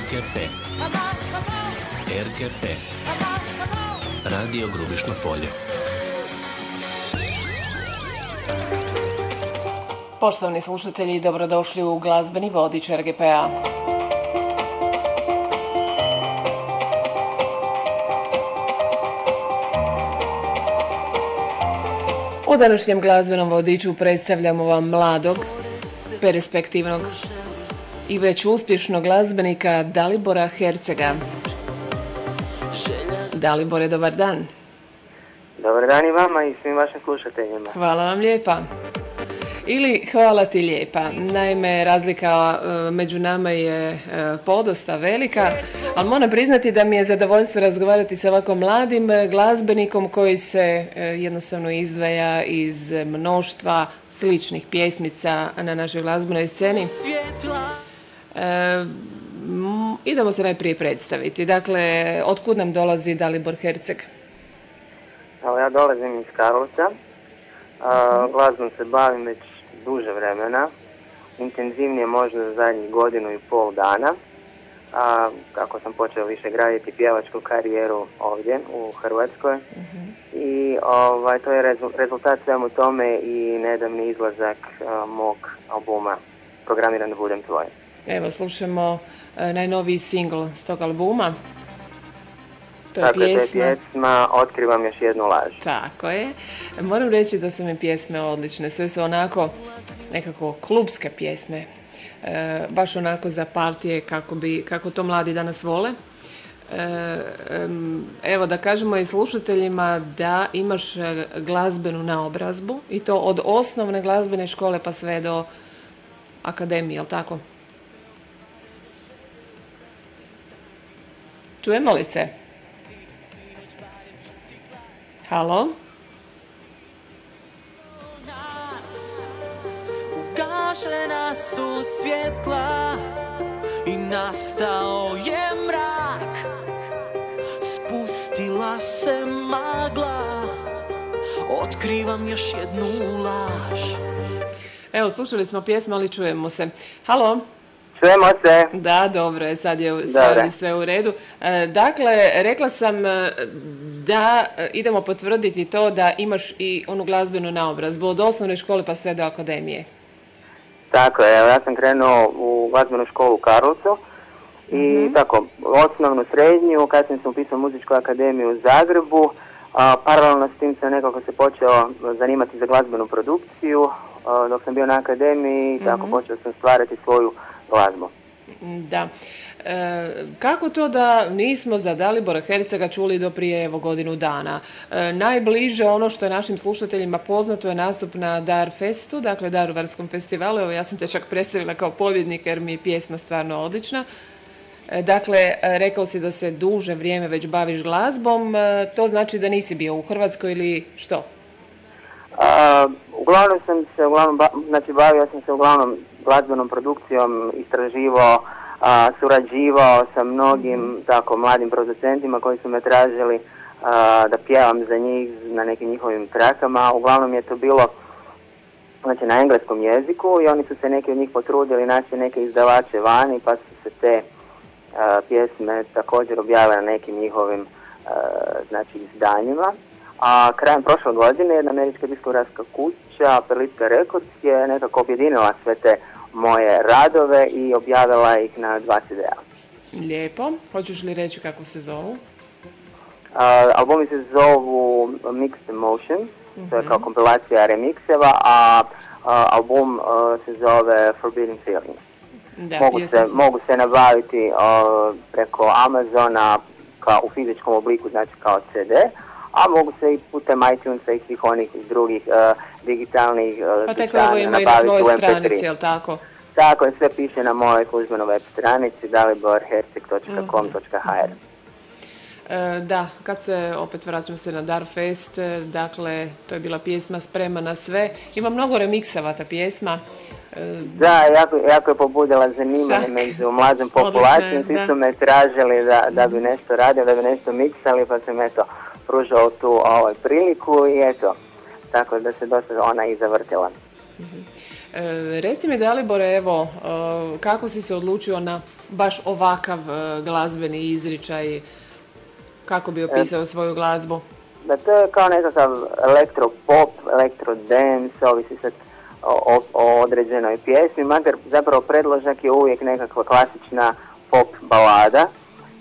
RGP Radio Grubišno Polje. Poštovani slušatelji, dobrodošli u glazbeni vodič RGP-a. U današnjem glazbenom vodiču predstavljamo vam mladog, perspektivnog i već uspješnog glazbenika Dalibora Hercega. Dalibore, dobar dan. Dobar dan i vama i svim vašim slušateljima. Hvala vam lijepa. Ili hvala ti lijepa. Naime, razlika među nama je podosta velika, ali moram priznati da mi je zadovoljstvo razgovarati sa ovako mladim glazbenikom koji se jednostavno izdvaja iz mnoštva sličnih pjesmica na našoj glazbenoj sceni. Idemo se najprije predstaviti. Dakle, otkud nam dolazi Dalibor Herceg? Evo, ja dolazim iz Karlovca. Glazbom se bavim već duže vremena, intenzivnije možda za zadnjih godinu i pol dana, kako sam počeo više graditi pjevačku karijeru ovdje u Hrvatskoj. I to je rezultat svemu tome i nedavni izlazak mog albuma Programiran da budem tvoj. Evo, slušamo najnoviji singl s tog albuma. To je pjesma Otkrivam još jednu laž. Tako je. Moram reći da su mi pjesme odlične. Sve su onako nekako klubske pjesme. Baš onako za partije kako to mladi danas vole. Evo da kažemo i slušateljima da imaš glazbenu naobrazbu i to od osnovne glazbene škole pa sve do akademije, jel tako? Čujemo li se? Halo? Ugašena su svjetla i nastao je mrak. Spustila se magla, otkrivam još jednu laž. Evo, slušali smo pjesmu, ali čujemo se. Halo? Čujemo se. Da, dobro je, sad je sve u redu. Dakle, rekla sam da idemo potvrditi to da imaš i onu glazbenu naobrazbu od osnovne škole pa sve do akademije. Tako je, ja sam krenuo u glazbenu školu u Karlovcu i tako, osnovnu, srednju, kasnije sam upisao muzičku akademiju u Zagrebu, paralelno s tim sam nekako se počeo zanimati za glazbenu produkciju, dok sam bio na akademiji, tako počeo sam stvarati svoju glazbu. Da. Kako to da nismo za Dalibora Hercega čuli do prije godinu dana? Najbliže ono što je našim slušateljima poznato je nastup na Darfestu, dakle Daruvarskom festivalu. Evo, ja sam te čak predstavila kao pobjednik jer mi je pjesma stvarno odlična. Dakle, rekao si da se duže vrijeme već baviš glazbom, to znači da nisi bio u Hrvatskoj ili što? Uglavnom bavio sam se uglavnom glazbenom produkcijom, istraživao, surađivao sa mnogim tako mladim producentima koji su me tražili da pjevam za njih na nekim njihovim trakama. Uglavnom je to bilo na engleskom jeziku i oni su se neki od njih potrudili naći neke izdavače vani pa su se te pjesme također objavile na nekim njihovim izdanjima. A krajem prošle godine jedna američka diskografska kuća, Perlitka Records, je nekako objedinila sve te moje radove i objavila ih na 2 CD-a. Lijepo. Hoćeš li reći kako se zovu? Albumi se zovu Mixed Emotions, to je kao kompilacija remikseva, a album se zove Forbidden Feelings. Mogu se nabaviti preko Amazona u fizičkom obliku, znači kao CD, a mogu se i putem iTunesa i svih onih drugih digitalnih pa tako ovo ima i na tvojoj stranici, jel tako? Tako je, sve piše na mojoj službenoj web stranici daliborherceg.com.hr. Da, kad se opet vraćam se na Darfest, dakle, to je bila pjesma Sprema na sve. Ima mnogo remiksava ta pjesma. Da, jako je pobudila zanimanje među mlađom populacijom. Svi su me tražili da bi nešto radio, da bi nešto miksali, pa sam pružao tu priliku i eto, tako da se dosta ona i zavrtila. Reci mi, Dalibore, evo, kako si se odlučio na baš ovakav glazbeni izričaj, kako bi opisao svoju glazbu? Da, to je kao nekakav elektropop, elektrodance, ovisi sad o određenoj pjesmi, makar zapravo predložak je uvijek nekakva klasična pop balada,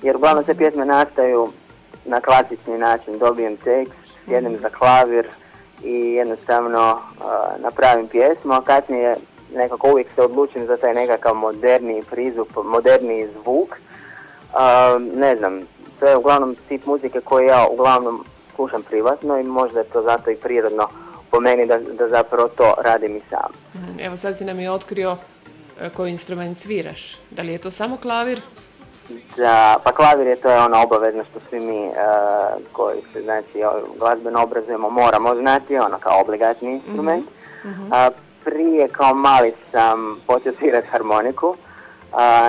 jer uglavnom sve pjesme nastaju na klasični način, dobijem tekst, sjednem za klavir i jednostavno napravim pjesmu, a kasnije nekako uvijek se odlučim za taj nekakav moderniji pristup, moderniji zvuk. Ne znam, to je uglavnom tip muzike koji ja uglavnom slušam privatno i možda je to zato i prirodno po meni da zapravo to radim i sam. Evo sad si nam je otkrio koji instrument sviraš. Da li je to samo klavir? Da, pa klavir je to je ono obavezno što svi mi koji se znači glazbeno obrazujemo moramo znati, ono kao obligatni instrument. Prije kao mali sam počeo svirati harmoniku.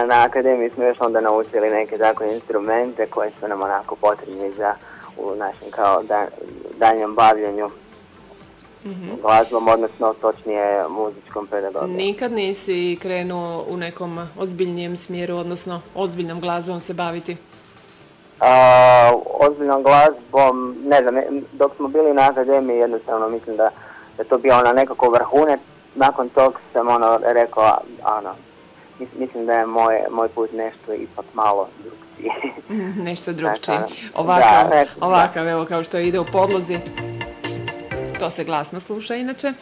Na akademiji smo još onda naučili neke takve instrumente koji su nam onako potrebni za u našem kao danjem bavljanju glazbom, odnosno točnije muzičkom pedagogijom. Nikad nisi krenuo u nekom ozbiljnijem smjeru, odnosno ozbiljnom glazbom se baviti? Ozbiljnom glazbom, ne znam, dok smo bili na akademiji jednostavno mislim da to bio ono nekako vrhunac. Nakon tog sam rekao, mislim da je moj put nešto ipak malo drugčiji. Nešto drugčiji. Ovakav, evo kao što ide u podlozi. To se glasno sluša inače.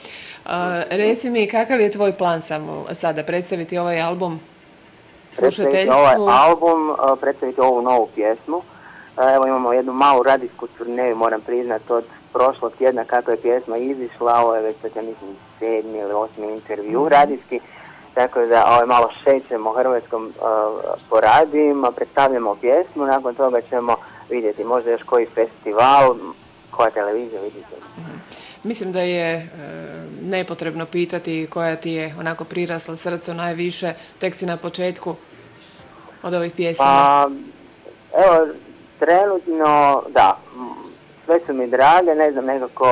Reci mi, kakav je tvoj plan sada predstaviti ovaj album slušateljstvu? Predstaviti ovaj album, predstaviti ovu novu pjesmu. Evo imamo jednu malu radijsku turneju, moram priznati, od prošlog tjedna kako je pjesma izišla. Ovo je već, ja mislim, 7. ili 8. intervju radijski. Tako da malo šećemo Hrvatskom po radijima, predstavljamo pjesmu, nakon toga ćemo vidjeti možda još koji festival, koja televizija, vidite. Mislim da je nepotrebno pitati koja ti je onako prirasla srcu najviše, tek si na početku od ovih pjesama. Pa, evo, trenutno, da, sve su mi drage, ne znam, nekako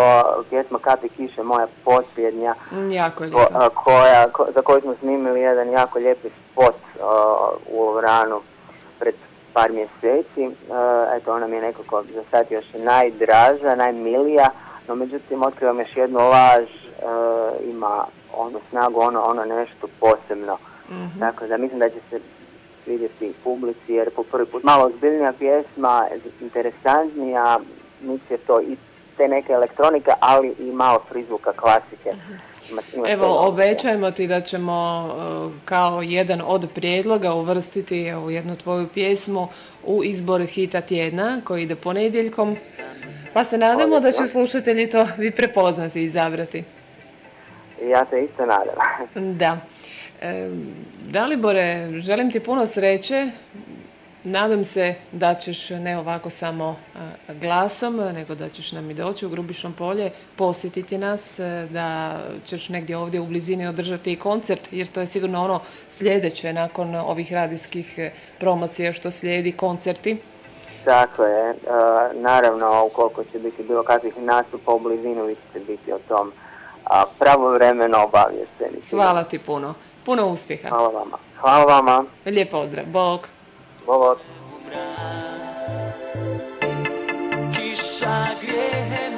pjesma Kapi kiše, moja posljednja, jako je lijepa. Za koju smo snimili jedan jako lijepi spot u Lovranu pred par mjeseci. Eto, ona mi je nekako za sad još najdraža, najmilija, no međutim otkrivam još jednu laž, ima onu snagu, ono nešto posebno. Tako da mislim da će se vidjeti publici, jer po prvi put malo ozbiljnija pjesma, interesantnija, niti je to i te neke elektronike, ali i malo prizvuka klasike. Evo, obećajmo ti da ćemo kao jedan od prijedloga uvrstiti ovu jednu tvoju pjesmu u izbor hita tjedna koji ide ponedjeljkom, pa se nadamo da će slušatelji to vi prepoznati i izabrati. Ja se isto nadam. Da. Dalibore, želim ti puno sreće. Nadam se da ćeš ne ovako samo glasom, nego da ćeš nam i doći u Grubišno Polje, posjetiti nas, da ćeš negdje ovdje u blizini održati i koncert, jer to je sigurno ono sljedeće nakon ovih radijskih promocija što slijedi, koncerti. Tako je. Naravno, ukoliko će biti bilo kakvih nastupa u blizinu, vi ćete biti o tom pravovremeno obavješteni. Hvala ti puno. Puno uspjeha. Hvala vama. Hvala vama. Lijep pozdrav. Bog. Bog. Kiša grijehe